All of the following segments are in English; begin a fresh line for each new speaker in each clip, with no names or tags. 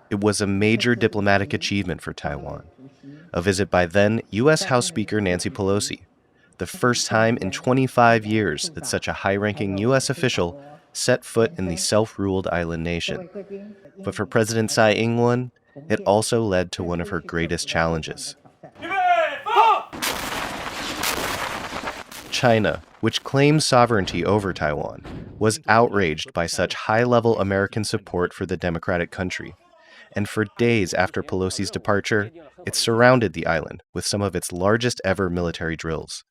It was a major diplomatic achievement for Taiwan. A visit by then U.S. House Speaker Nancy Pelosi, the first time in 25 years that such a high-ranking U.S. official set foot in the self-ruled island nation. But for President Tsai Ing-wen, it also led to one of her greatest challenges. China, which claims sovereignty over Taiwan, was outraged by such high-level American support for the democratic country. And for days after Pelosi's departure, it surrounded the island with some of its largest ever military drills.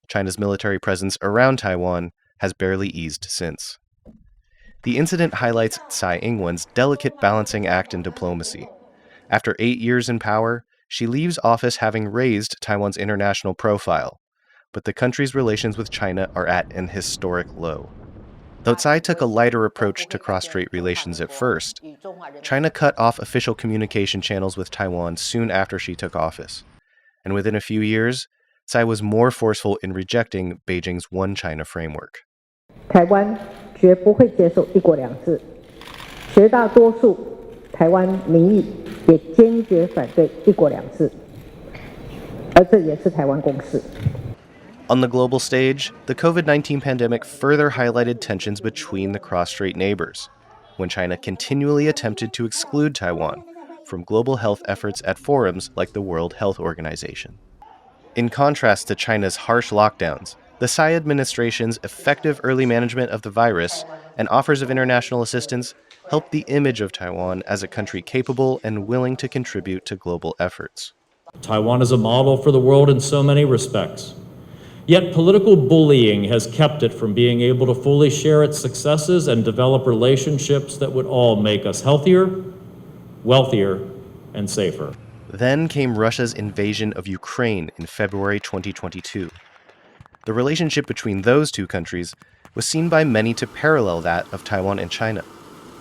China's military presence around Taiwan has barely eased since. The incident highlights Tsai Ing-wen's delicate balancing act in diplomacy. After 8 years in power, she leaves office having raised Taiwan's international profile, but the country's relations with China are at an historic low. Though Tsai took a lighter approach to cross-strait relations at first, China cut off official communication channels with Taiwan soon after she took office. And within a few years, Tsai was more forceful in rejecting Beijing's One China framework.
台湾绝不会接受一国两制，绝大多数台湾民意也坚决反对一国两制，而这也是台湾共识。
On the global stage, the COVID-19 pandemic further highlighted tensions between the cross-strait neighbors, when China continually attempted to exclude Taiwan from global health efforts at forums like the World Health Organization. In contrast to China's harsh lockdowns, the Tsai administration's effective early management of the virus and offers of international assistance helped the image of Taiwan as a country capable and willing to contribute to global efforts.
Taiwan is a model for the world in so many respects. Yet political bullying has kept it from being able to fully share its successes and develop relationships that would all make us healthier, wealthier, and safer.
Then came Russia's invasion of Ukraine in February 2022. The relationship between those two countries was seen by many to parallel that of Taiwan and China,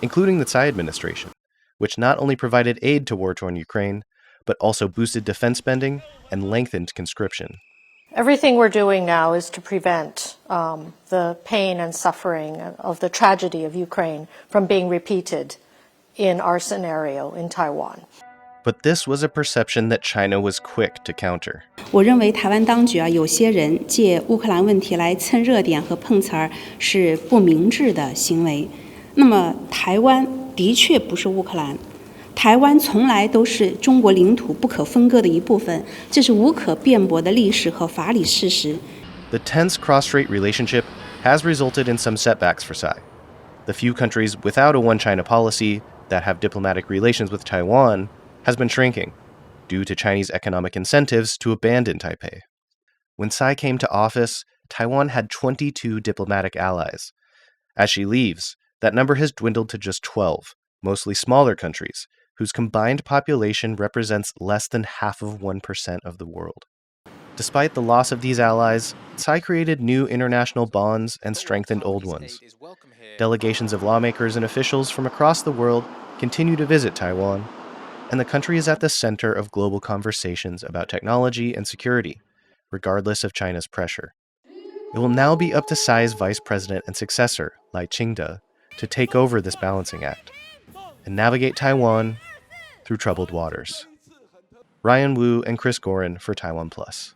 including the Tsai administration, which not only provided aid to war-torn Ukraine, but also boosted defense spending and lengthened conscription.
Everything we're doing now is to prevent the pain and suffering of the tragedy of Ukraine from being repeated in our scenario in Taiwan.
But this was a perception that China was quick to counter.
我认为台湾当局有些人借乌克兰问题来蹭热点和碰瓷儿是不明智的行为。那么台湾的确不是乌克兰，台湾从来都是中国领土不可分割的一部分，这是无可辩驳的历史和法理事实。
The tense cross-strait relationship has resulted in some setbacks for Tsai. The few countries without a one-China policy that have diplomatic relations with Taiwan has been shrinking due to Chinese economic incentives to abandon Taipei. When Tsai came to office, Taiwan had 22 diplomatic allies. As she leaves, that number has dwindled to just 12, mostly smaller countries, whose combined population represents less than 0.5% of the world. Despite the loss of these allies, Tsai created new international bonds and strengthened old ones. Delegations of lawmakers and officials from across the world continue to visit Taiwan, and the country is at the center of global conversations about technology and security, regardless of China's pressure. It will now be up to Tsai's vice president and successor, Lai Ching-te, to take over this balancing act and navigate Taiwan through troubled waters. Ryan Wu and Chris Gorin for TaiwanPlus.